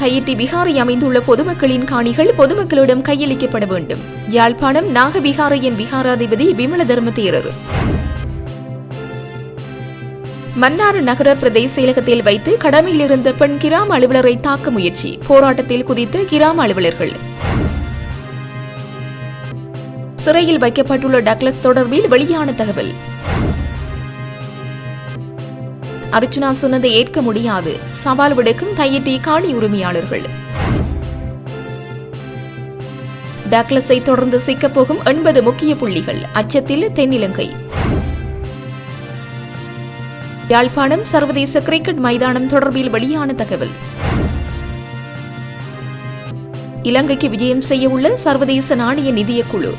தையிட்டி விகாரை அமைந்துள்ள பொதுமக்களின் காணிகள் பொதுமக்களிடம் கையளிக்கப்பட வேண்டும். யாழ்ப்பாணம் நாகவிகாரையின் விகாராதிபதி விமல தர்ம தேரர். மன்னார் நகர பிரதேச செயலகத்தில் வைத்து கடமையில் இருந்த பெண் கிராம அலுவலரை தாக்க முயற்சி. போராட்டத்தில் குதித்த கிராம அலுவலர்கள். சிறையில் வைக்கப்பட்டுள்ள டக்ளஸ் தொடர்பில் வெளியான தகவல். அர்ச்சுனா சொன்னதை ஏற்க முடியாது, சவால் விடுக்கும் தையிட்டி காணி உரிமையாளர்கள். டக்ளஸை தொடர்ந்து சிக்கப்போகும் 80 முக்கிய புள்ளிகள், அச்சத்தில் தென்னிலங்கை. யாழ்ப்பாணம் சர்வதேச கிரிக்கெட் மைதானம் தொடர்பில் வெளியான தகவல். இலங்கைக்கு விஜயம் செய்ய உள்ள சர்வதேச நாணய நிதிய குழு.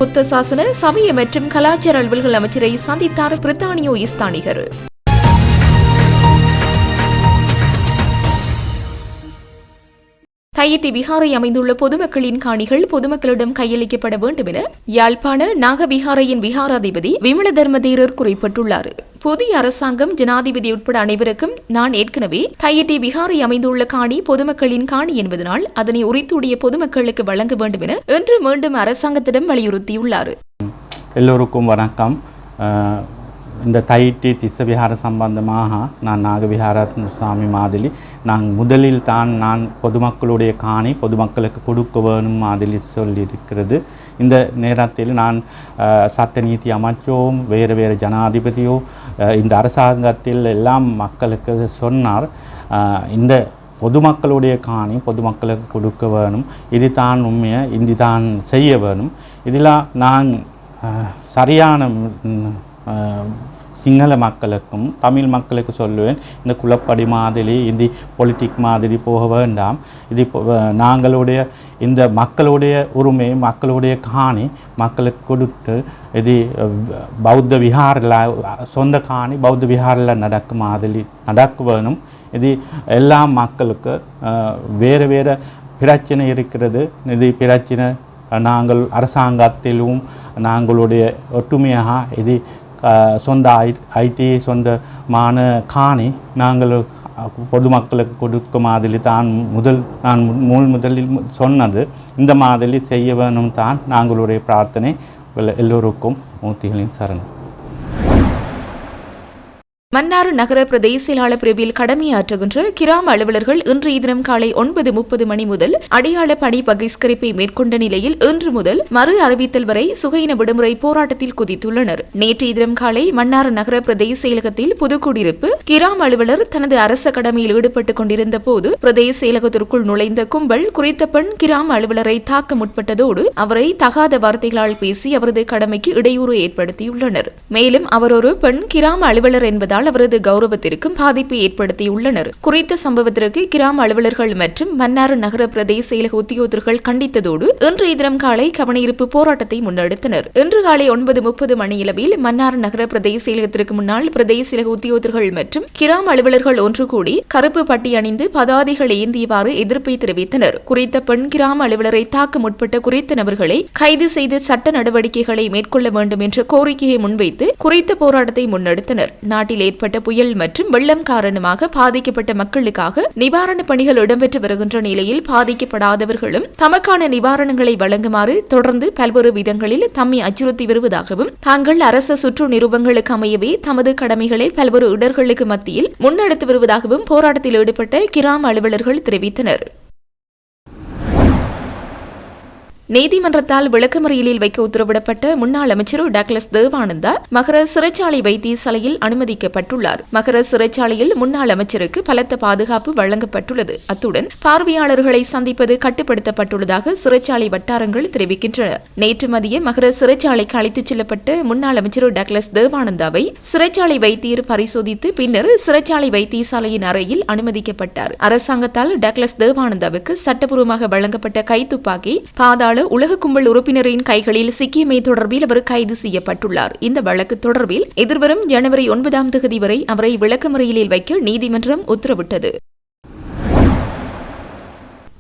புத்த சாசன சமய மற்றும் கலாச்சார அலுவல்கள் அமைச்சரை சந்தித்தார் பிரித்தானியோ இஸ்தானிகர். தையிட்டி விகாரை அமைந்துள்ள பொதுமக்களின் காணிகள் பொதுமக்களிடம் கையளிக்கப்பட வேண்டும் என யாழ்ப்பாண நாகவிகாரையின் விகாராதிபதி விமல தர்ம தேரர் குறிப்பிட்டுள்ளார். புதிய அரசாங்கம் ஜனாதிபதி உட்பட அனைவருக்கும் நான் ஏற்கனவே தையிட்டி விகாரை அமைந்துள்ள காணி பொதுமக்களின் காணி என்பதனால் அதனை உரித்துடைய பொதுமக்களுக்கு வழங்க வேண்டும் என இன்று மீண்டும் அரசாங்கத்திடம் வலியுறுத்தியுள்ளார். எல்லோருக்கும் வணக்கம். இந்த தையிட்டி திஸ்ஸவிஹார சம்பந்தமாக நான் நாகவிஹார சுவாமி மாதிரி முதலில் நான் பொதுமக்களுடைய காணி பொதுமக்களுக்கு கொடுக்க வேணும் மாதிரி சொல்லியிருக்கிறது. இந்த நேரத்தில் நான் சட்ட நீதி அமைச்சோம் வேறு ஜனாதிபதியோ இந்த அரசாங்கத்தில் எல்லாம் மக்களுக்கு சொன்னார், இந்த பொதுமக்களுடைய காணி பொதுமக்களுக்கு கொடுக்க வேணும், இது தான் உண்மையை இது தான் செய்ய வேணும். இதில் நான் சரியான சிங்கள மக்களுக்கும் தமிழ் மக்களுக்கு சொல்லுவேன், இந்த குலப்படி மாதிரி இந்த பொலிட்டிக் மாதிரி போக வேண்டாம். இது நாங்களுடைய இந்த மக்களுடைய உரிமை மக்களுடைய காணி மக்களுக்கு கொடுத்து இது பௌத்த விஹாரில் சொந்த காணி பௌத்த விஹாரில் நடக்க மாதிரி நடக்க வேணும். இது எல்லா மக்களுக்கு வேறு பிரச்சனை இருக்கிறது. இது பிரச்சனை நாங்கள் அரசாங்கத்திலும் நாங்களுடைய ஒற்றுமையாக இது சொந்த ஐடி சொந்தமான காணி நாங்கள் பொதுமக்களுக்கு கொடுக்க மாதிரி தான் நான் முதலில் சொன்னது. இந்த மாதிரி செய்ய வேணும் தான் நாங்களுடைய பிரார்த்தனை. எல்லோருக்கும் மூர்த்திகளின் சரணம். மன்னார் நகர பிரதேச செயலாளர் பிரிவில் கடமையாற்றுகின்ற கிராம அலுவலர்கள் இன்றைய தினம் காலை 9:30 மணி முதல் அடையாள பணி பகிஷ்கரிப்பை மேற்கொண்ட நிலையில் இன்று முதல் மறு அறிவித்தல் வரை சுகையின விடுமுறை போராட்டத்தில் குதித்துள்ளனர். நேற்றைய தினம் காலை மன்னார் நகர பிரதேச செயலகத்தில் புதுக்குடியிருப்பு கிராம அலுவலர் தனது அரச கடமையில் ஈடுபட்டுக் கொண்டிருந்த போது பிரதேச செயலகத்திற்குள் நுழைந்த கும்பல் குறித்த பெண் கிராம அலுவலரை தாக்க முற்பட்டதோடு அவரை தகாத வார்த்தைகளால் பேசி அவரது கடமைக்கு இடையூறு ஏற்படுத்தியுள்ளனர். மேலும் அவர் ஒரு பெண் கிராம அலுவலர் என்பதால் அவரது கௌரவத்திற்கும் பாதிப்பை ஏற்படுத்தியுள்ளனர். குறித்த சம்பவத்திற்கு கிராம அலுவலர்கள் மற்றும் மன்னார் நகர பிரதேச செயலக உத்தியோகத்தர்கள் கண்டித்ததோடு இன்றைய தினம் காலை கவனஈர்ப்பு போராட்டத்தை முன்னெடுத்தனர். இன்று காலை 9:30 மணியளவில் மன்னார் நகர பிரதேச செயலகத்திற்கு முன்னால் பிரதேச செயலக உத்தியோகத்தர்கள் மற்றும் கிராம அலுவலர்கள் ஒன்று கூடி கருப்பு பட்டி அணிந்து பதாதைகள் ஏந்தியவாறு எதிர்ப்பை தெரிவித்தனர். குறித்த பெண் கிராம அலுவலரை தாக்க முற்பட்ட குறித்த நபர்களை கைது செய்து சட்ட நடவடிக்கைகளை மேற்கொள்ள வேண்டும் என்ற கோரிக்கையை முன்வைத்து குறித்த போராட்டத்தை முன்னெடுத்தனர். நாட்டில் ஏற்பட்ட புயல் மற்றும் வெள்ளம் காரணமாக பாதிக்கப்பட்ட மக்களுக்காக நிவாரணப் பணிகள் இடம்பெற்று வருகின்ற நிலையில் பாதிக்கப்படாதவர்களும் தமக்கான நிவாரணங்களை வழங்குமாறு தொடர்ந்து பல்வேறு விதங்களில் தம்மை அச்சுறுத்தி வருவதாகவும் தாங்கள் அரச சுற்று நிரூபங்களுக்கு அமையவே தமது கடமைகளை பல்வேறு இடர்களுக்கு மத்தியில் முன்னெடுத்து வருவதாகவும் போராட்டத்தில் ஈடுபட்ட கிராம அலுவலர்கள் தெரிவித்தனர். நீதிமன்றத்தால் விளக்கமறியலில் வைக்க உத்தரவிடப்பட்ட முன்னாள் அமைச்சர் டக்ளஸ் தேவானந்தா மகர சிறைச்சாலை வைத்தியசாலையில் அனுமதிக்கப்பட்டுள்ளார். மகர சிறைச்சாலையில் முன்னாள் அமைச்சருக்கு பலத்த பாதுகாப்பு வழங்கப்பட்டுள்ளது. அத்துடன் பார்வையாளர்களை சந்திப்பது கட்டுப்படுத்தப்பட்டுள்ளதாக சிறைச்சாலை வட்டாரங்கள் தெரிவிக்கின்றன. நேற்று மதிய மகர சிறைச்சாலைக்கு அழைத்துச் செல்லப்பட்ட முன்னாள் அமைச்சர் டக்ளஸ் தேவானந்தாவை சிறைச்சாலை வைத்தியர் பரிசோதித்து பின்னர் சிறைச்சாலை வைத்தியசாலையின் அறையில் அனுமதிக்கப்பட்டார். அரசாங்கத்தால் டக்ளஸ் தேவானந்தாவுக்கு சட்டப்பூர்வமாக வழங்கப்பட்ட கைத்துப்பாக்கி பாதாள உலக கும்பல் உறுப்பினரின் கைகளில் சிக்கியமை தொடர்பில் அவர் கைது செய்யப்பட்டுள்ளார். இந்த வழக்கு தொடர்பில் எதிர்வரும் ஜனவரி 9 வரை அவரை விளக்கமறியலில் வைக்க நீதிமன்றம் உத்தரவிட்டது.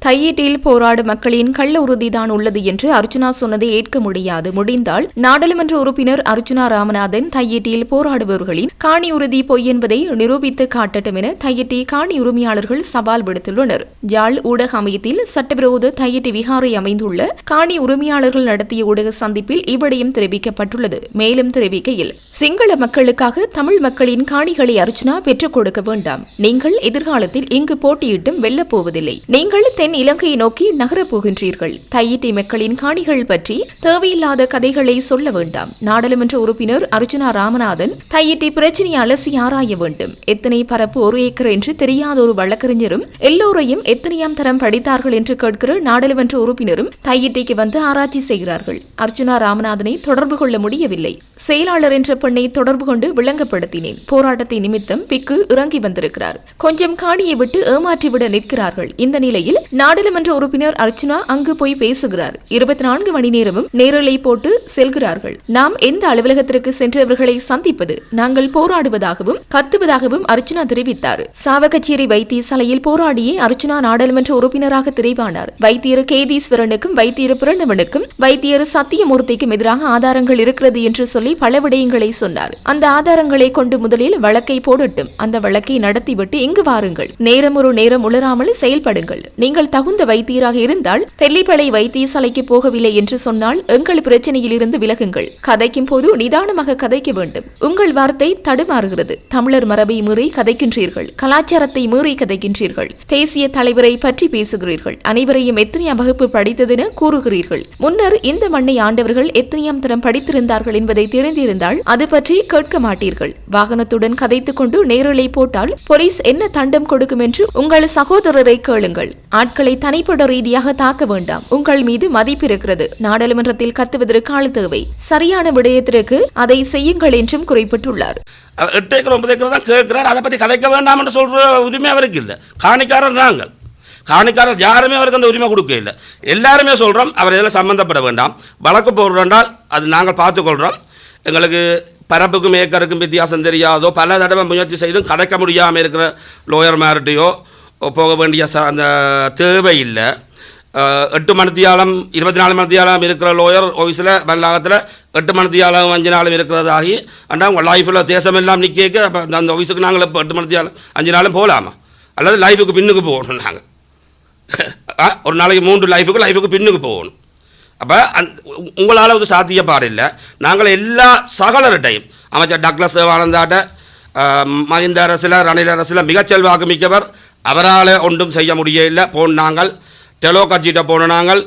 தையீட்டில் போராடும் மக்களின் கள்ள உறுதிதான் உள்ளது என்று அர்ச்சுனா சொன்னதை ஏற்க முடியாது. முடிந்தால் நாடாளுமன்ற உறுப்பினர் அர்ச்சுனா ராமநாதன் தையீட்டில் போராடுபவர்களின் காணி உறுதி பொய் என்பதை நிரூபித்து காட்டட்டும் என தையீட்டி காணி உரிமையாளர்கள் சவால் விடுத்துள்ளனர். யாழ் ஊடக அமையத்தில் சட்டவிரோத தையீட்டி விகாரை அமைந்துள்ள காணி உரிமையாளர்கள் நடத்திய ஊடக சந்திப்பில் இவ்விடயம் தெரிவிக்கப்பட்டுள்ளது. மேலும் தெரிவிக்கையில், சிங்கள மக்களுக்காக தமிழ் மக்களின் காணிகளை அர்ச்சுனா பெற்றுக் கொடுக்க வேண்டாம். நீங்கள் எதிர்காலத்தில் இங்கு போட்டியிட்டும் வெல்லப் போவதில்லை. நீங்கள் தென் இலங்கையை நோக்கி நகரப் போகின்றீர்கள். தையீட்டி மக்களின் காணிகள் பற்றி தேவையில்லாத கதைகளை சொல்ல வேண்டாம். நாடாளுமன்ற உறுப்பினர் அர்ச்சுனா ராமநாதன் தையீட்டி பிரச்சினை அலசி ஆராய வேண்டும். எத்தனை பரப்பு ஒரு ஏக்கர் என்று தெரியாத ஒரு வழக்கறிஞரும் எல்லோரையும் எத்தனையாம் தரம் படித்தார்கள் என்று கேட்கிற நாடாளுமன்ற உறுப்பினரும் தையீட்டிக்கு வந்து ஆராய்ச்சி செய்கிறார்கள். அர்ச்சுனா ராமநாதனை தொடர்பு கொள்ள முடியவில்லை. செயலாளர் என்ற பெண்ணை தொடர்பு கொண்டு விளங்கப்படுத்தினேன். போராட்டத்தை நிமித்தம் பிக்கு இறங்கி வந்திருக்கிறார். கொஞ்சம் காணியை விட்டு ஏமாற்றிவிட நிற்கிறார்கள். இந்த நிலையில் நாடாளுமன்ற உறுப்பினர் அர்ச்சுனா அங்கு போய் பேசுகிறார். 24 மணி நேரமும் நேரலை போட்டு செல்கிறார்கள். நாம் எந்த அலுவலகத்திற்கு சென்றவர்களை சந்திப்பது, நாங்கள் போராடுவதாகவும் கத்துவதாகவும் அர்ச்சுனா தெரிவித்தார். சாவகச்சேரி வைத்தியசாலையில் போராடியே அர்ச்சுனா நாடாளுமன்ற உறுப்பினராக தெரிவானார். வைத்தியர் கேதீஸ்வரனுக்கும் வைத்தியர் பிரணவனுக்கும் வைத்தியர் சத்தியமூர்த்திக்கும் எதிராக ஆதாரங்கள் இருக்கிறது என்று சொல்லி பல விடயங்களை சொன்னார். அந்த ஆதாரங்களை கொண்டு முதலில் வழக்கை போடட்டும். அந்த வழக்கை நடத்திவிட்டு இங்கு வாருங்கள். நேரம் ஒரு நேரம் உளராமல் செயல்படுங்கள். நீங்கள் தகுந்த வைத்தியராக இருந்தால் தெல்லிப்பளை வைத்தியசாலைக்கு போகவில்லை என்று சொன்னால் எங்கள் பிரச்சனையில் இருந்து விலகுங்கள். கதைக்கும் போது நிதானமாக கதைக்க வேண்டும். உங்கள் வார்த்தை தடுமாறுகிறது. தமிழர் மரபை மீறி கதைக்கின்றீர்கள். கலாச்சாரத்தை மீறி கதைக்கின்றீர்கள். தேசிய தலைவரை பற்றி பேசுகிறீர்கள். அனைவரையும் எத்தனையாம் வகுப்பு படித்ததென கூறுகிறீர்கள். முன்னர் இந்த மண்ணை ஆண்டவர்கள் எத்தனையாம் தரம் படித்திருந்தார்கள் என்பதை தெரிந்திருந்தால் அது பற்றி கேட்க மாட்டீர்கள். வாகனத்துடன் கதைத்துக் கொண்டு நேரலை போட்டால் போலீஸ் என்ன தண்டம் கொடுக்கும் என்று உங்கள் சகோதரரை கேளுங்கள். ஆட்களை தனிப்பட ரீதியாக தாக்க வேண்டாம். உங்கள் மீது மதிப்பு இருக்கிறது. நாடாளுமன்றத்தில் கத்துவதற்கு ஆள் தேவை. சரியான விடயத்திற்கு அதை செய்யுங்கள் என்றும் குறிப்பிட்டுள்ளார். 8 ஏக்கர் 9 ஏக்கர் தான் கேட்கிறார். அதை பற்றி கதைக்க வேண்டாம் என்று சொல்ற உரிமை அவருக்கு இல்லை. காணிக்காரர் நாங்கள். காணிக்காரர் யாருமே அவருக்கு அந்த உரிமை கொடுக்க இல்லை. எல்லாருமே சொல்கிறோம் அவர் இதில் சம்மந்தப்பட வேண்டாம். வழக்கு போடுறோண்டால் அது நாங்கள் பார்த்துக்கொள்கிறோம். எங்களுக்கு பரப்புக்கும் ஏக்கருக்கும் வித்தியாசம் தெரியாதோ பல தடவை முயற்சி செய்தும் கதைக்க முடியாமல் இருக்கிற லோயர் மேரிட்டையோ போக வேண்டிய அந்த தேவை இல்லை. 8 மணித்தியாலம் 24 மணித்தியாலம் இருக்கிற லோயர் ஆஃபீஸில் மல்லாகத்தில் 8 மணித்தியாலம் 5 நாளும் இருக்கிறதாகி அண்டா உங்கள் லைஃப்பில் தேசமெல்லாம் நிற்க அப்போ அந்த ஆஃபீஸுக்கு நாங்கள் இப்போ 8 மணித்தியாலம் 5 நாளும் போகலாமா? அல்லது லைஃபுக்கு பின்னுக்கு போகணும். நாங்கள் ஒரு நாளைக்கு 3 லைஃபுக்கு பின்னுக்கு போகணும். அப்போ உங்களால் அது சாத்தியப்பாடு இல்லை. நாங்கள் எல்லா சகலர்கிட்டையும் அமைச்சர் டக்ளஸ் ஆனந்தாட்ட மஹிந்த அரசில் ரணில் அரசில் மிகச்செல்வாக்கு மிக்கவர், அவரால் ஒன்றும் செய்ய முடியல. நாங்கள் டெலோ கட்சிகிட்ட போன நாங்கள்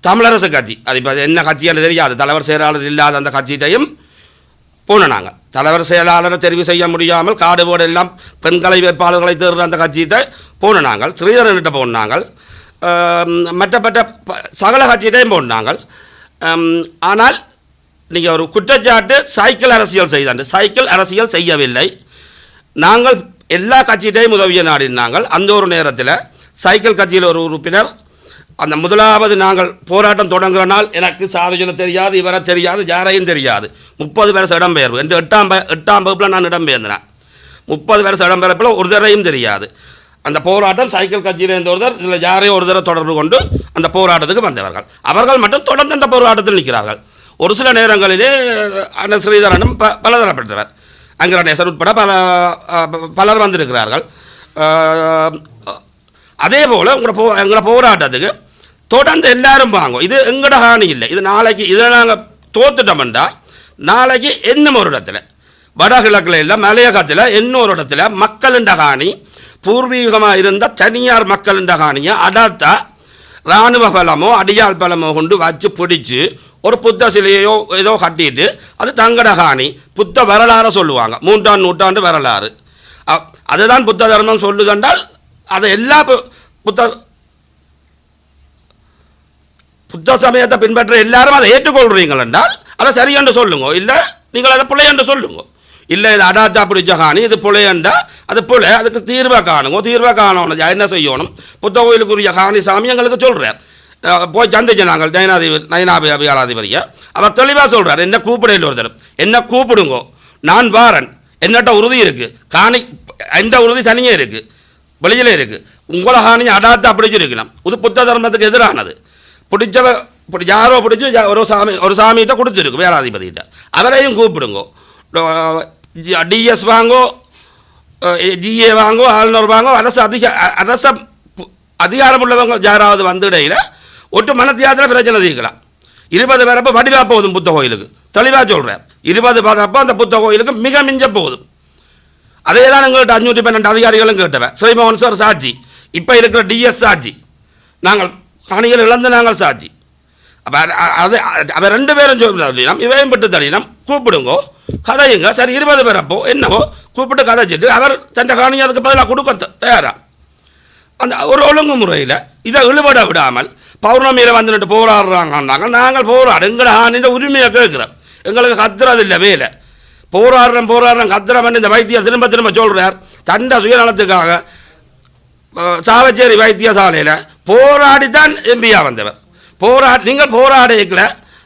தமிழரசு கட்சி, அது இப்போ என்ன கட்சின்னு தெரியாது, தலைவர் செயலாளர் இல்லாத அந்த கட்சியிட்டையும் போன நாங்கள் தலைவர் செயலாளரை தெரிவு செய்ய முடியாமல் காடு போர்டு எல்லாம் பெண்களை வேட்பாளர்களை தேர்ற அந்த கட்சியிட்ட போன நாங்கள் ஸ்ரீதரன்கிட்ட போனாங்கள், மற்ற சகல கட்சியிட்டையும் போனாங்கள். ஆனால் நீங்கள் ஒரு குற்றச்சாட்டு சைக்கிள் அரசியல் செய்தாண்டு, சைக்கிள் அரசியல் செய்யவில்லை. நாங்கள் எல்லா கட்சியிட்டையும் உதவிய நாடினாங்கள். அந்த ஒரு நேரத்தில் சைக்கிள் கட்சியில் ஒரு உறுப்பினர் அந்த முதலாவது நாங்கள் போராட்டம் தொடங்குகிற நாள் எனக்கு சாரஜனை தெரியாது, இவரை தெரியாது, யாரையும் தெரியாது, 30 வருஷம் இடம்பெயர்வு என்று 8ஆம் வகுப்பில் நான் இடம்பெயர்ந்தேன். 30 வருஷம் இடம்பெயர்ப்பில் ஒரு தரையும் தெரியாது. அந்த போராட்டம் சைக்கிள் கட்சியில் இருந்த ஒருத்தர் இதில் யாரையும் ஒரு தடவை தொடர்பு கொண்டு அந்த போராட்டத்துக்கு வந்தவர்கள். அவர்கள் மட்டும் தொடர்ந்து அந்த போராட்டத்தில் நிற்கிறார்கள். ஒரு சில நேரங்களிலே அந்த ஸ்ரீதரனும் பலதரப்பட்டவர், அங்கரணேசன் உட்பட பலர் வந்திருக்கிறார்கள். அதே போல் எங்களோட போராட்டத்துக்கு தொடர்ந்து எல்லாரும் வாங்கும். இது எங்களோட ஹானி இல்லை. இது நாளைக்கு இதில் நாங்கள் தோத்துட்டோம்டா நாளைக்கு இன்னும் ஒரு இடத்துல வடகிழக்கில் இல்லை மலையகத்தில் இன்னொரு இடத்துல மக்களின் ஹானி பூர்வீகமாக இருந்த தனியார் மக்களின் ஹானியை அடர்த்தா இராணுவ பலமோ அடியால் பலமோ கொண்டு வச்சு பிடிச்சி ஒரு புத்த சிலையோ ஏதோ கட்டிட்டு அது தங்கட ஹானி புத்த வரலாறு சொல்லுவாங்க. 3ஆம் நூற்றாண்டு வரலாறு. அதுதான் புத்த தர்மம் சொல்லுதென்றால் அதை எல்லா புத்த சமயத்தை பின்பற்ற எல்லாரும் அதை ஏற்றுக்கொள்கிறீங்கள் என்றால் அதை சரியென்று சொல்லுங்க, இல்லை நீங்கள் அதை பிள்ளையென்று சொல்லுங்க. இல்லை இது அடாத்தா பிடிச்ச காணி இது பிள்ளையண்டா அது பிள்ளை, அதுக்கு தீர்வை காணுங்க. தீர்வை காணணும் என்ன செய்யணும்? புத்த கோயிலுக்குரிய காணி சாமி எங்களுக்கு சொல்கிறார். போய் சந்திச்சு நாங்கள் நயனாபியாளாதிபதியை அவர் தெளிவாக சொல்கிறார், என்ன கூப்பிடையில் ஒருத்தர் என்ன கூப்பிடுங்கோ, நான் வாரன், என்னட்ட உறுதி இருக்குது, காணி எந்த உறுதி தனியே இருக்குது, வெளியிலே இருக்குது. உங்களை காணி அடாத்தா பிடிச்சிருக்கலாம். இது புத்த தர்மத்துக்கு எதிரானது. பிடிச்சவ யாரோ பிடிச்சி ஒரு சாமிகிட்ட கொடுத்துருக்கு வேலாதிபதிகிட்ட. அவரையும் கூப்பிடுங்கோ. டிஎஸ் வாங்கோ, ஜிஏ வாங்கோ, ஆளுநர் வாங்கோ, அரச அதிகாரம் உள்ளவங்க யாராவது வந்து இடையில் ஒட்டு மனத்தியாத்தில் பிரச்சனை தீர்க்கலாம். 20 பேரப்போ வடிவா போகுதும் புத்த கோயிலுக்கு. தெளிவாக சொல்கிறார். 20 பேரப்போ அந்த புத்த கோயிலுக்கு மிக மிஞ்ச போகுதும். அதே தான் எங்கள்கிட்ட 512 அதிகாரிகளும் கேட்டவன். ஸ்ரீமோகன் சார் சாட்சி, இப்போ இருக்கிற டிஎஸ் சாட்சி, நாங்கள் காணிகள் இழந்து நாங்கள் சாட்சி. அப்போ அது அவன் 2 பேரும் சொல்லினோம், இவையும் பெற்று தள்ளினோம். கூப்பிடுங்கோ, கதையுங்க. சரி 20 பேரப்போ என்னவோ கூப்பிட்டு கதைச்சிட்டு அவர் தன் காணி அதுக்கு பதிலாக கொடுக்க தயாரா. அந்த ஒரு ஒழுங்கு முறையில் இதை இழுபட விடாமல் பௌர்ணமியில் வந்துட்டு போராடுறாங்கன்னாங்க. நாங்கள் போராடு எங்களை ஆணின்ற உரிமையை கேட்குறோம். எங்களுக்கு கத்துறது இல்லை வேலை. போராடுறோம் கத்துறோம். இந்த வைத்தியர் திரும்ப திரும்ப சொல்கிறார் தண்டை சுயநலத்துக்காக சாவச்சேரி வைத்தியசாலையில் போராடித்தான் எம்பியாக வந்தவர். நீங்கள் போராடிக்கல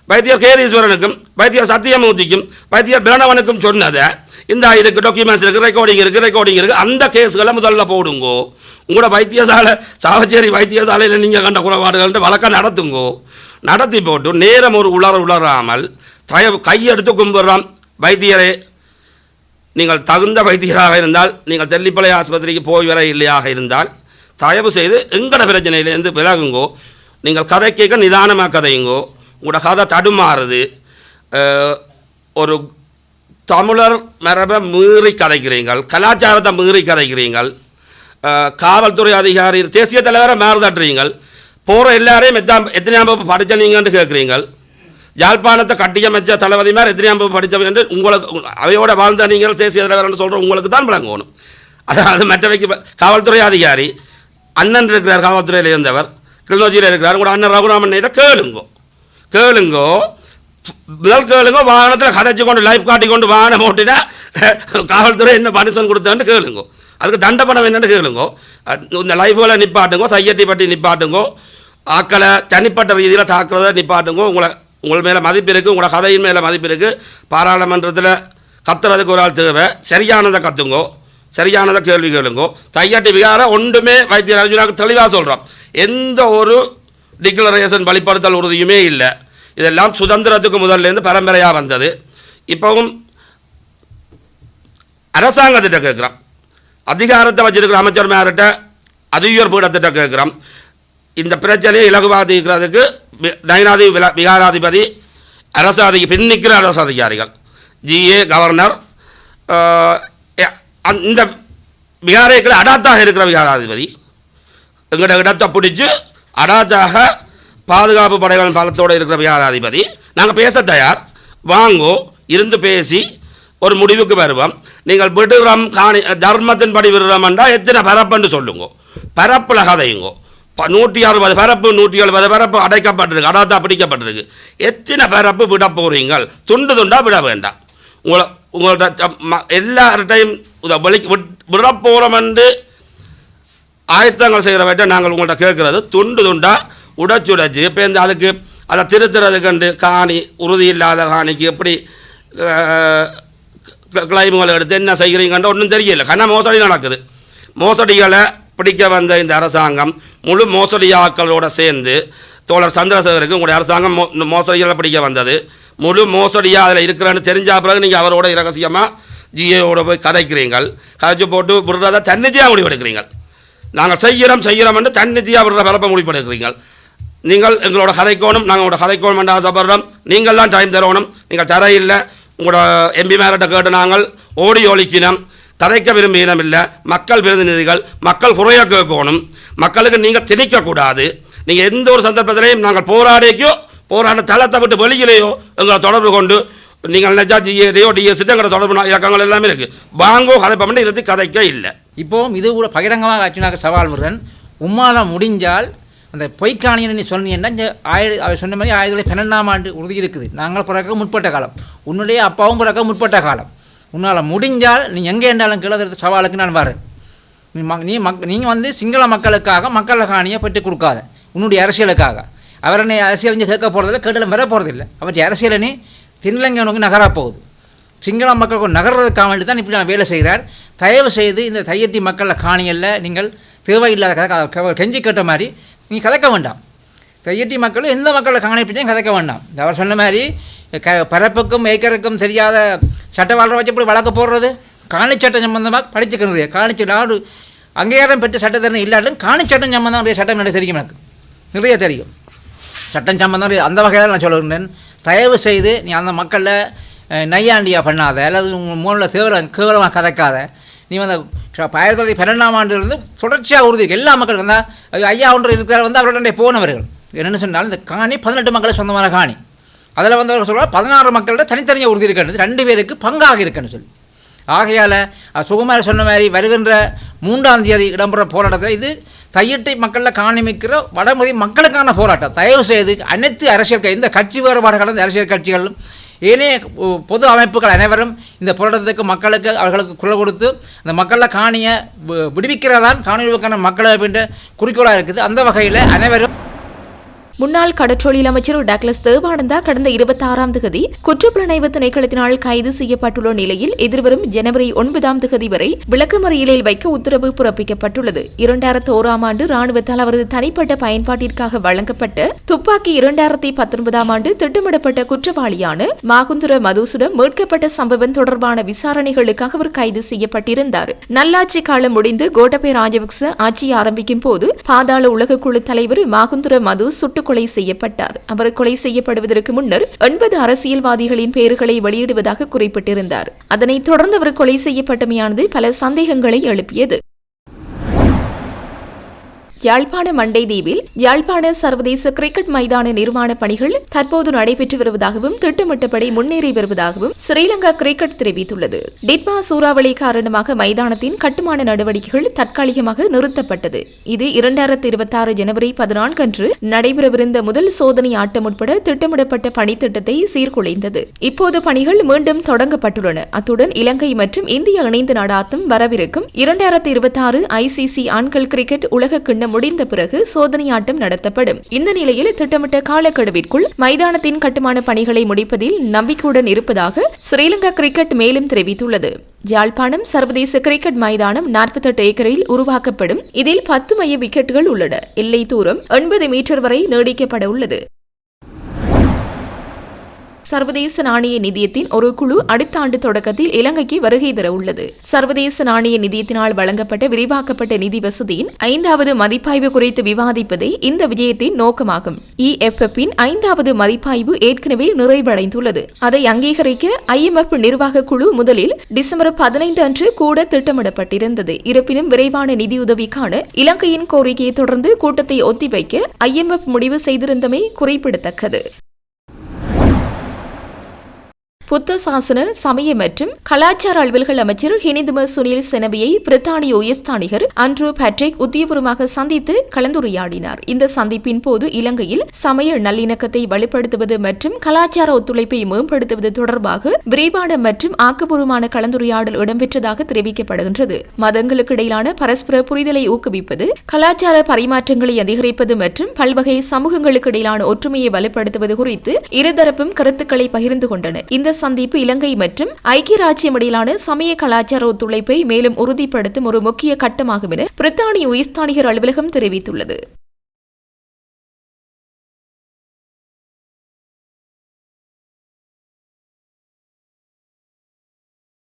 வைத்தியர் கேதீஸ்வரனுக்கும் வைத்தியர் சத்தியமூர்த்திக்கும் வைத்தியர் பிரணவனுக்கும் சொன்னதை இந்த இதுக்கு டாக்குமெண்ட்ஸ் இருக்குது, ரெக்கார்டிங் இருக்குது. அந்த கேஸுகளை முதல்ல போடுங்கோ. உங்களோட வைத்தியசாலை சாவச்சேரி வைத்தியசாலையில் நீங்கள் கண்ட குறைபாடுகள்ன்ற வழக்கம் நடத்துங்கோ. நடத்தி போட்டு நேரம் ஒரு உளராமல் கையெடுத்து கும்பிட்றான் வைத்தியரே. நீங்கள் தகுந்த வைத்தியராக இருந்தால், நீங்கள் தெல்லிப்பளை ஆஸ்பத்திரிக்கு போய் வர இல்லையாக இருந்தால் தயவு செய்து எங்கட பிரச்சனையிலேருந்து விலகுங்கோ. நீங்கள் கதை கேட்க நிதானமாக கதையுங்கோ. உங்களோட கதை தடுமாறுது. ஒரு தமிழர் மரபை மீறி கதைக்கிறீங்கள், கலாச்சாரத்தை மீறி கதைக்கிறீங்கள். காவல்துறை அதிகாரி தேசிய தலைவரை மேறுதட்டுறீங்கள். போகிற எல்லாரையும் எத்தனையாம் வகுப்பு படித்த நீங்கன்னு கேட்குறீங்கள். யாழ்ப்பாணத்தை கட்டியமைச்ச தளபதி மாதிரி எத்தனையாம் வகுப்பு படித்தவை என்று உங்களுக்கு அவையோட வாழ்ந்த நீங்கள் தேசிய தலைவர்னு சொல்கிற உங்களுக்கு தான் விளங்கணும். அதாவது மற்றவைக்கு காவல்துறை அதிகாரி அண்ணன் இருக்கிறார், காவல்துறையில் இருந்தவர் கிளிநொச்சியில் இருக்கிறார். கூட அண்ணன் ரகுராமன் கேளுங்கோ முதல் கேளுங்கோ. வாகனத்தில் கதைச்சு கொண்டு லைஃப் காட்டி கொண்டு வாகனம் ஓட்டினா காவல்துறை என்ன பனிஷன் கொடுத்தான்னு கேளுங்கோ. அதுக்கு தண்டப்பணம் என்னென்னு கேளுங்கோ. இந்த லைஃப்களை நிப்பாட்டுங்கோ, தையட்டி பட்டி நிப்பாட்டுங்கோ. ஆக்களை தனிப்பட்ட ரீதியில் தாக்குறதை நிப்பாட்டுங்கோ. உங்கள் மேலே மதிப்பு இருக்குது, உங்களோட கதையின் மேலே மதிப்பு இருக்குது. பாராளுமன்றத்தில் கத்துறதுக்கு ஒரு ஆள் தேவை. சரியானதை கற்றுங்கோ, சரியானதை கேள்வி கேளுங்கோ. தையட்டி விகார ஒன்றுமே வைத்தியர் அர்ஜுனாவுக்கு தெளிவாக சொல்கிறோம். எந்த ஒரு டிக்ளரேஷன் வெளிப்படுத்தல் உறுதியுமே இல்லை. இதெல்லாம் சுதந்திரத்துக்கு முதல்லேருந்து பரம்பரையாக வந்தது. இப்போவும் அரசாங்கத்திட்ட கேட்குறோம், அதிகாரத்தை வச்சிருக்கிற அமைச்சர் மேரிட்ட அதிகார பீடத்திட்ட கேட்குறோம். இந்த பிரச்சனையை இலகுவாக தீர்க்கிறதுக்கு விகாராதிபதி பின்னிக்கிற அரசு அதிகாரிகள், ஜிஏ, கவர்னர், இந்த விகாரைகளை அடாத்தாக இருக்கிற விகாராதிபதி எங்கள்ட இடத்தை பிடிச்சி அடாத்தாக பாதுகாப்பு படைகள் பலத்தோடு இருக்கிற விகாராதிபதி நாங்கள் பேச தயார். வாங்கோ, இருந்து பேசி ஒரு முடிவுக்கு வருவோம். நீங்கள் விடுறோம் தர்மத்தின் படி விடுறோம்ன்றா எத்தனை பரப்புன்னு சொல்லுங்க. பரப்பில் கதையுங்கோ. 160 பரப்பு 170 பரப்பு அடைக்கப்பட்டிருக்கு, அடாத்தா பிடிக்கப்பட்டிருக்கு. எத்தனை பரப்பு விட போகிறீங்கள்? துண்டு துண்டாக விட வேண்டாம். உங்கள்கிட்ட எல்லார்டையும் விட போகிறோம் என்று ஆயத்தங்கள் செய்கிறவற்றை நாங்கள் உங்கள்கிட்ட கேட்குறது துண்டு துண்டாக உடைச்சுடைச்சு இப்போ இந்த அதுக்கு அதை திருத்துறதுக்கண்டு காணி உறுதி இல்லாத காணிக்கு எப்படி கிளைமுகளை எடுத்து என்ன செய்கிறீங்கன்ற ஒன்றும் தெரியல. கண்ணா மோசடி நடக்குது. மோசடிகளை பிடிக்க வந்த இந்த அரசாங்கம் முழு மோசடியாக்களோடு சேர்ந்து தோழர் சந்திரசேகருக்கு உங்களுடைய அரசாங்கம் மோசடிகளை பிடிக்க வந்தது. முழு மோசடியாக அதில் இருக்கிறன்னு தெரிஞ்ச பிறகு நீங்கள் அவரோட இரகசியமாக ஜிஏவோட போய் கதைக்கிறீங்கள். கதைச்சு போட்டு விடுறதை தன்னிச்சையாக முடிவெடுக்கிறீங்கள். நாங்கள் செய்கிறோம் என்று தன்னிச்சையாக விடுற பரப்ப முடிவெடுக்கிறீங்கள். நீங்கள் எங்களோட கதைக்கோணும், நாங்கள் உங்களோட கதைக்கோணும் என்று ஆசைப்படுறோம். நீங்கள் தான் டைம் தரணும். நீங்கள் தர இல்லை. உங்களோட எம்பி மேரிட்ட கேட்டு நாங்கள் ஓடி ஒழிக்கணும். கதைக்க விரும்பினம் இல்லை. மக்கள் பிரதிநிதிகள், மக்கள் குறைய கேட்கணும். மக்களுக்கு நீங்கள் திணிக்கக்கூடாது. நீங்கள் எந்த ஒரு சந்தர்ப்பத்திலையும் நாங்கள் போராட தளத்தை விட்டு வெளியிலேயோ எங்களை தொடர்பு கொண்டு நீங்கள் நினைச்சா ஜிஏடியோ டிஎஸ்சிட்டோ எங்களை தொடர்பு இலக்கங்கள் எல்லாமே இருக்குது. வாங்கோ கதை பண்ணி இருந்து கதைக்க இல்லை. இப்போவும் இது கூட பகிரங்கமாக ஆச்சுனாக்க சவால் முருகன் உம்மால முடிஞ்சால் அந்த பொய்க்காணியை நீ சொன்னீங்கன்னா இந்த அவர் சொன்ன மாதிரி 1912ஆம் ஆண்டு உறுதி இருக்குது. நாங்கள் பிறக்க முற்பட்ட காலம், உன்னுடைய அப்பாவும் பிறக்க முற்பட்ட காலம். உன்னால் முடிஞ்சால் நீ எங்கே இருந்தாலும் கிளறது சவாலுக்கு நான் வரேன். நீங்கள் வந்து சிங்கள மக்களுக்காக மக்கள் காணியை பெற்றுக் கொடுக்காத, உன்னுடைய அரசியலுக்காக. அவரை அரசியல் கேட்க போகிறதில்ல, கேட்டாலும் வர போகிறதில்லை. அவற்றை அரசியலை நீ தென்னிலங்கை நோக்கி நகரப் போகுது. சிங்கள மக்களுக்கு நகர்றதுக்காக வேண்டி தான் இப்படி நான் வேலை செய்கிறார். தயவு செய்து இந்த தையட்டி மக்களில் காணிகளில் நீங்கள் தேவையில்லாத கெஞ்சி கேட்ட மாதிரி நீங்கள் கதைக்க வேண்டாம். தையட்டி மக்களும் எந்த மக்களில் காணி பிரச்சனையும் கதைக்க வேண்டாம். அவர் சொன்ன மாதிரி பரப்புக்கும் ஏக்கருக்கும் தெரியாத சட்ட வாழ்ற வச்சு இப்படி வழக்கு போடுறது, காணி சட்டம் சம்பந்தமாக படிச்சுக்கிறது. காணிச்சு நாடு அங்கீகாரம் பெற்ற சட்டத்திறனை இல்லாட்டும் காணி சட்டம் சம்பந்தம் நிறைய சட்டம் நிறைய தெரியும், எனக்கு நிறைய தெரியும் சட்டம் சம்பந்தம். அந்த வகையில் நான் சொல்லுகிறேன், தயவு செய்து நீ அந்த மக்களில் நையாண்டியாக பண்ணாத, அல்லது மூணில் கேவலமாக கதைக்காத. நீ வந்து 1912ஆம் ஆண்டிலிருந்து தொடர்ச்சியாக உறுதி எல்லா மக்களுக்கும் தான் ஐயா ஒன்று இருக்கிறார் வந்து அவருடைய போனவர்கள் என்னென்னு சொன்னாலும் இந்த காணி 18 மக்களுக்கு சொந்தமான காணி. அதில் வந்து அவர் சொல்லுவார் 16 மக்களோட தனித்தனியாக உறுதி இருக்கிறது, 2 பேருக்கு பங்காக இருக்குன்னு சொல்லி. ஆகையால் சுகுமார் சொன்ன மாதிரி வருகின்ற 3ஆம் தேதி இடம்பெற போராட்டத்தில் இது தையட்டை மக்களில் காணிமிக்கிற வடமொழி மக்களுக்கான போராட்டம். தயவு செய்து அனைத்து அரசியல் இந்த கட்சி வேறுபாடு கடந்த அரசியல் கட்சிகளும் ஏனைய பொது அமைப்புகள் அனைவரும் இந்த போராட்டத்துக்கு மக்களுக்கு அவர்களுக்கு குரல் கொடுத்து அந்த மக்களில் காணியை விடுவிக்கிறதான் காணிக்கான மக்கள் அப்படின்ற குறிக்கோளாக இருக்குது. அந்த வகையில் அனைவரும் முன்னாள் கடற்றொழில் அமைச்சர் டக்ளஸ் தேவானந்தா கடந்த 26ஆம் தேதி குற்றப்புலனாய்வு திணைக்களத்தினால் கைது செய்யப்பட்டுள்ள நிலையில் எதிர்வரும் ஜனவரி 9ஆம் தேதி வரை விளக்கமறியலில் வைக்க உத்தரவு பிறப்பிக்கப்பட்டுள்ளது. 2001ஆம் ஆண்டு ராணுவத்தால் அவரது தனிப்பட்ட பயன்பாட்டிற்காக வழங்கப்பட்ட துப்பாக்கி 2019ஆம் ஆண்டு திட்டமிடப்பட்ட குற்றவாளியான மாகுந்துர மதுசுடன் மீட்கப்பட்ட சம்பவம் தொடர்பான விசாரணைகளுக்காக அவர் கைது செய்யப்பட்டிருந்தார். நல்லாட்சி காலம் முடிந்து கோட்டபய ராஜபக்ச ஆட்சி ஆரம்பிக்கும் போது பாதாள உலக குழு தலைவர் மாகுந்துர மது சுட்டுக் கொலை செய்யப்பட்டார். அவர் கொலை செய்யப்படுவதற்கு முன்னர் 9 அரசியல்வாதிகளின் பெயர்களை வெளியிடுவதாக குறிப்பிட்டிருந்தார். அதனைத் தொடர்ந்து அவர் கொலை செய்யப்பட்டமையானது பல சந்தேகங்களை எழுப்பியது. யாழ்ப்பாண மண்டை தீவில் யாழ்ப்பாண சர்வதேச கிரிக்கெட் மைதான நிர்மாண பணிகள் தற்போது நடைபெற்று வருவதாகவும் திட்டமிட்டபடி முன்னேறி வருவதாகவும் ஸ்ரீலங்கா கிரிக்கெட் தெரிவித்துள்ளது. டிட்மா சூறாவளி காரணமாக மைதானத்தின் கட்டுமான நடவடிக்கைகள் தற்காலிகமாக நிறுத்தப்பட்டது. இது 2026 ஜனவரி 14 அன்று நடைபெறவிருந்த முதல் சோதனை ஆட்டம் உட்பட திட்டமிடப்பட்ட பணித்திட்டத்தை சீர்குலைந்தது. இப்போது பணிகள் மீண்டும் தொடங்கப்பட்டுள்ளன. அத்துடன் இலங்கை மற்றும் இந்தியா இணைந்து நடாத்தும் வரவிருக்கும் 2026 ICC ஆண்கள் கிரிக்கெட் உலக கிண்ணம் முடிந்த பிறகு சோதனையாட்டம் நடத்தப்படும். இந்த நிலையில் திட்டமிட்ட காலக்கெடுவிற்குள் மைதானத்தின் கட்டுமான பணிகளை முடிப்பதில் நம்பிக்கையுடன் இருப்பதாக ஸ்ரீலங்கா கிரிக்கெட் மேலும் தெரிவித்துள்ளது. யாழ்ப்பாணம் சர்வதேச கிரிக்கெட் மைதானம் 48 ஏக்கரில் உருவாக்கப்படும். இதில் 10 மைய விக்கெட்டுகள் உள்ளன. எல்லை தூரம் 80 மீட்டர் வரை நீடிக்கப்பட உள்ளது. சர்வதேச நாணய நிதியத்தின் ஒரு குழு அடுத்த ஆண்டு தொடக்கத்தில் இலங்கைக்கு வருகை தர உள்ளது. சர்வதேச நாணய நிதியத்தினால் வழங்கப்பட்ட விரிவாக்கப்பட்ட நிதி வசதியின் 5வது மதிப்பாய்வு குறித்து விவாதிப்பதே இந்த விஜயத்தின் நோக்கமாகும். EFF-இன் 5வது மதிப்பாய்வு ஏற்கனவே நிறைவடைந்துள்ளது. அதை அங்கீகரிக்க IMF நிர்வாக குழு முதலில் டிசம்பர் 15 அன்று கூட திட்டமிடப்பட்டிருந்தது. இருப்பினும் விரைவான நிதியுதவிக்கான இலங்கையின் கோரிக்கையை தொடர்ந்து கூட்டத்தை ஒத்திவைக்க IMF முடிவு செய்திருந்தமை குறிப்பிடத்தக்கது. புத்த சாசன சமய மற்றும் கலாச்சார அலுவல்கள் அமைச்சர் ஹினிதும சுனில் செனவியை பிரித்தானிய உயர்ஸ்தானிகர் அண்ட்ரூ பேட்ரிக் உத்தியபூர்வமாக சந்தித்து கலந்துரையாடினார். இந்த சந்திப்பின் போது இலங்கையில் சமய நல்லிணக்கத்தை வலுப்படுத்துவது மற்றும் கலாச்சார ஒத்துழைப்பை மேம்படுத்துவது தொடர்பாக விரிவான மற்றும் ஆக்கப்பூர்வமான கலந்துரையாடல் இடம்பெற்றதாக தெரிவிக்கப்படுகின்றது. மதங்களுக்கு இடையிலான பரஸ்பர புரிதலை ஊக்குவிப்பது, கலாச்சார பரிமாற்றங்களை அதிகரிப்பது மற்றும் பல்வகை சமூகங்களுக்கு இடையிலான ஒற்றுமையை வலுப்படுத்துவது குறித்து இருதரப்பும் கருத்துக்களை பகிர்ந்து கொண்டன. இந்த சந்திப்பு இலங்கை மற்றும் ஐக்கிய ராஜ்யம் இடையிலான சமய கலாச்சார ஒத்துழைப்பை மேலும் உறுதிப்படுத்தும் ஒரு முக்கிய கட்டமாகும் என பிரித்தானிய உயர்ஸ்தானிகர் அலுவலகம் தெரிவித்துள்ளது.